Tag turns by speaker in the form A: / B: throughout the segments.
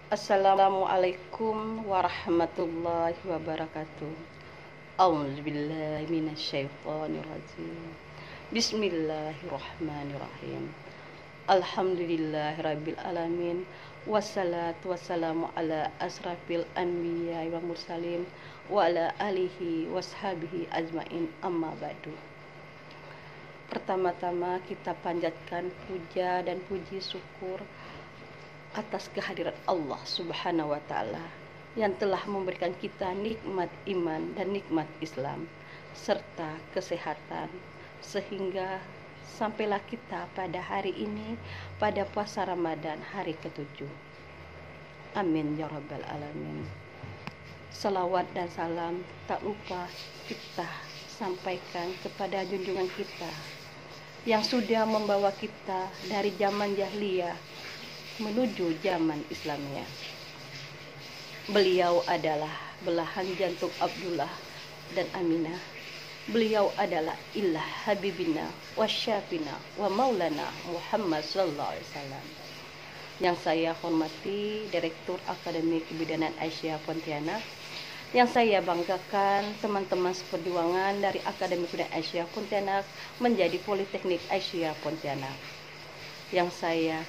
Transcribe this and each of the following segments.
A: Assalamualaikum warahmatullahi wabarakatuh. A'udzubillahi minasyaitonirrajim. Bismillahirrahmanirrahim. Alhamdulillahirabbil alamin. Wassalatu wassalamu ala asrafil anbiya'i wal mursalin wa ala alihi washabihi ajmain, amma ba'du. Pertama-tama kita panjatkan puja dan puji syukur atas kehadiran Allah Subhanahu wa Ta'ala yang telah memberikan kita nikmat iman dan nikmat Islam serta kesehatan, sehingga sampailah kita pada hari ini, pada puasa Ramadan hari ke-7. Amin ya rabbal alamin. Salawat dan salam tak lupa kita sampaikan kepada junjungan kita yang sudah membawa kita dari zaman jahiliyah menuju zaman Islamnya. Beliau adalah belahan jantung Abdullah dan Aminah. Beliau adalah ilah habibina wa syafina wa maulana Muhammad sallallahu alaihi wasallam. Yang saya hormati Direktur Akademi Kebidanan Aisyah Pontianak, yang saya banggakan teman-teman seperjuangan dari Akademi Kebidanan Aisyah Pontianak menjadi Politeknik Aisyah Pontianak. Yang saya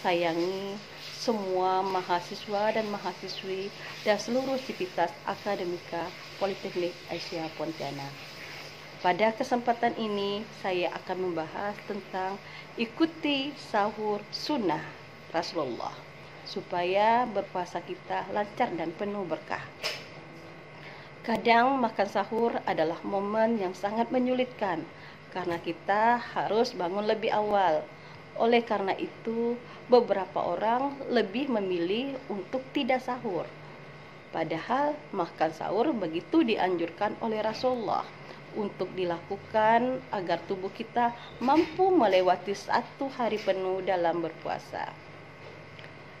A: sayangi semua mahasiswa dan mahasiswi dan seluruh sivitas akademika Politeknik Aisyah Pontianak. Pada kesempatan ini saya akan membahas tentang ikuti sahur sunnah Rasulullah supaya berpuasa kita lancar dan penuh berkah. Kadang makan sahur adalah momen yang sangat menyulitkan karena kita harus bangun lebih awal. Oleh karena itu, beberapa orang lebih memilih untuk tidak sahur. Padahal makan sahur begitu dianjurkan oleh Rasulullah untuk dilakukan agar tubuh kita mampu melewati satu hari penuh dalam berpuasa.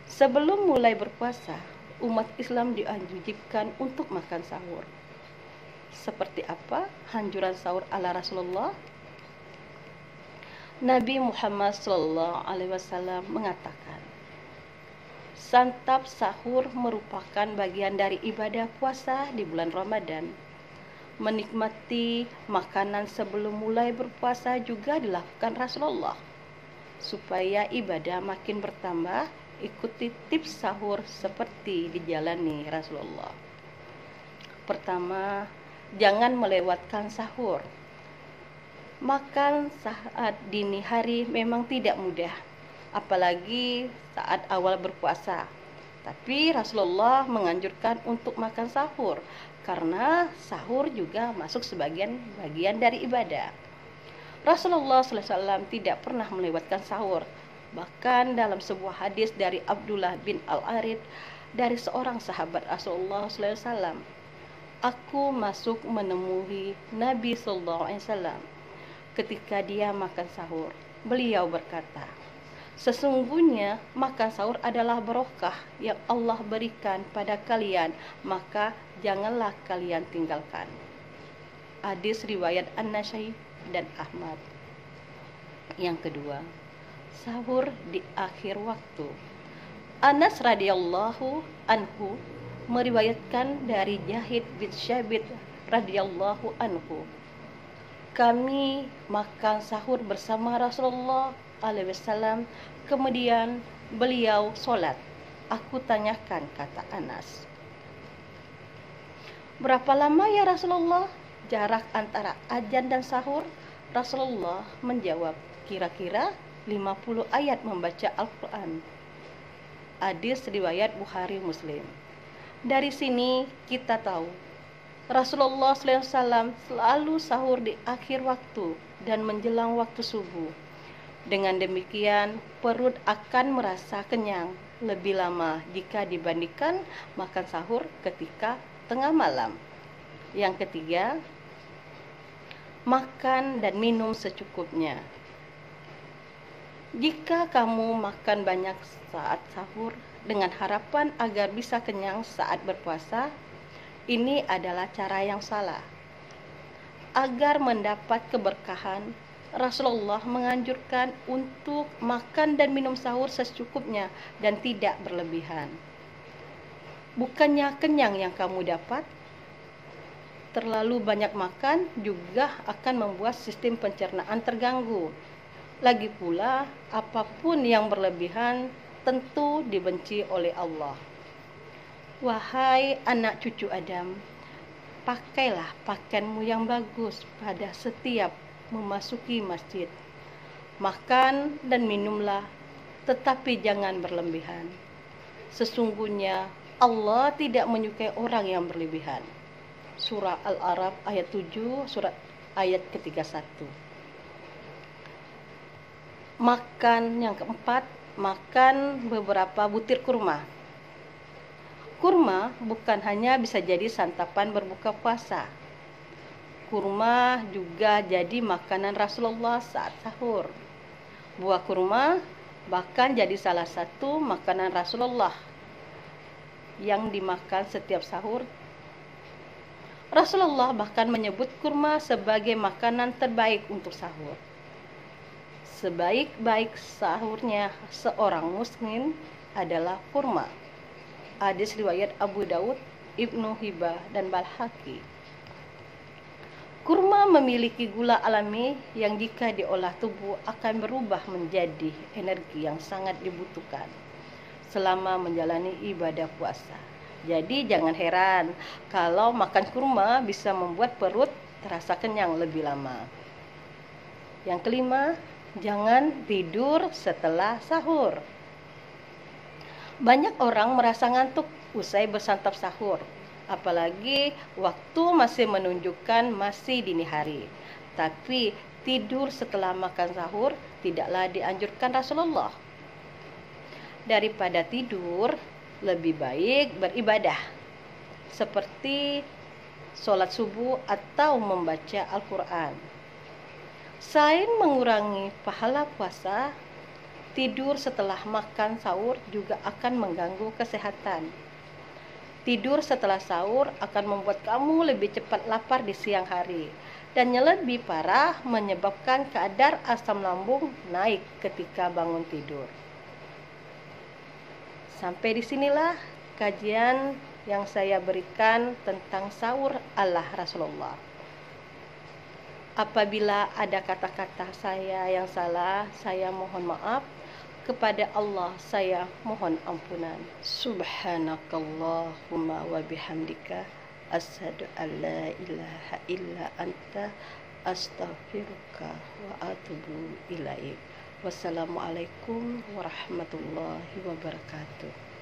A: Sebelum mulai berpuasa, umat Islam dianjurkan untuk makan sahur. Seperti apa anjuran sahur ala Rasulullah? Nabi Muhammad SAW mengatakan, santap sahur merupakan bagian dari ibadah puasa di bulan Ramadan. Menikmati makanan sebelum mulai berpuasa juga dilakukan Rasulullah. Supaya ibadah makin bertambah, ikuti tips sahur seperti dijalani Rasulullah. Pertama, jangan melewatkan sahur. Makan saat dini hari memang tidak mudah, apalagi saat awal berpuasa. Tapi Rasulullah menganjurkan untuk makan sahur karena sahur juga masuk sebagian bagian dari ibadah. Rasulullah SAW tidak pernah melewatkan sahur. Bahkan dalam sebuah hadis dari Abdullah bin Al-Arid dari seorang sahabat Rasulullah SAW, aku masuk menemui Nabi SAW. Ketika dia makan sahur, beliau berkata, sesungguhnya makan sahur adalah barokah yang Allah berikan pada kalian, maka janganlah kalian tinggalkan. Hadis riwayat An-Nasai dan Ahmad. Yang kedua, sahur di akhir waktu. Anas radhiyallahu anhu meriwayatkan dari Jahid bin Syabit radhiyallahu anhu, kami makan sahur bersama Rasulullah SAW, kemudian beliau sholat. Aku tanyakan, kata Anas, berapa lama ya Rasulullah jarak antara azan dan sahur? Rasulullah menjawab, kira-kira 50 ayat membaca Al-Quran. Hadis riwayat Bukhari Muslim. Dari sini kita tahu Rasulullah SAW selalu sahur di akhir waktu dan menjelang waktu subuh. Dengan demikian, perut akan merasa kenyang lebih lama jika dibandingkan makan sahur ketika tengah malam. Yang ketiga, makan dan minum secukupnya. Jika kamu makan banyak saat sahur dengan harapan agar bisa kenyang saat berpuasa, ini adalah cara yang salah. Agar mendapat keberkahan, Rasulullah menganjurkan untuk makan dan minum sahur secukupnya dan tidak berlebihan. Bukannya kenyang yang kamu dapat, terlalu banyak makan juga akan membuat sistem pencernaan terganggu. Lagi pula, apapun yang berlebihan tentu dibenci oleh Allah. Wahai anak cucu Adam, pakailah pakaianmu yang bagus pada setiap memasuki masjid. Makan dan minumlah, tetapi jangan berlebihan. Sesungguhnya Allah tidak menyukai orang yang berlebihan. Surah Al-A'raf ayat 7, surat ayat ke-31. Makan yang keempat, makan beberapa butir kurma. Kurma bukan hanya bisa jadi santapan berbuka puasa. Kurma juga jadi makanan Rasulullah saat sahur. Buah kurma bahkan jadi salah satu makanan Rasulullah yang dimakan setiap sahur. Rasulullah bahkan menyebut kurma sebagai makanan terbaik untuk sahur. Sebaik-baik sahurnya seorang muslim adalah kurma. Hadis riwayat Abu Daud, Ibnu Hibah, dan Baihaqi. Kurma memiliki gula alami yang jika diolah tubuh akan berubah menjadi energi yang sangat dibutuhkan selama menjalani ibadah puasa. Jadi jangan heran kalau makan kurma bisa membuat perut terasa kenyang lebih lama. Yang kelima, jangan tidur setelah sahur. Banyak orang merasa ngantuk usai bersantap sahur, apalagi waktu masih menunjukkan masih dini hari. Tapi tidur setelah makan sahur tidaklah dianjurkan Rasulullah. Daripada tidur, lebih baik beribadah seperti sholat subuh atau membaca Al-Quran. Selain mengurangi pahala puasa, tidur setelah makan sahur juga akan mengganggu kesehatan. Tidur setelah sahur akan membuat kamu lebih cepat lapar di siang hari, dan yang lebih parah menyebabkan kadar asam lambung naik ketika bangun tidur. Sampai disinilah kajian yang saya berikan tentang sahur ala Rasulullah. Apabila ada kata-kata saya yang salah, saya mohon maaf. Kepada Allah saya mohon ampunan. Subhanakallahumma wa bihamdika asyhadu an la ilaha illa anta astaghfiruka wa atubu ilaik. Wassalamualaikum warahmatullahi wabarakatuh.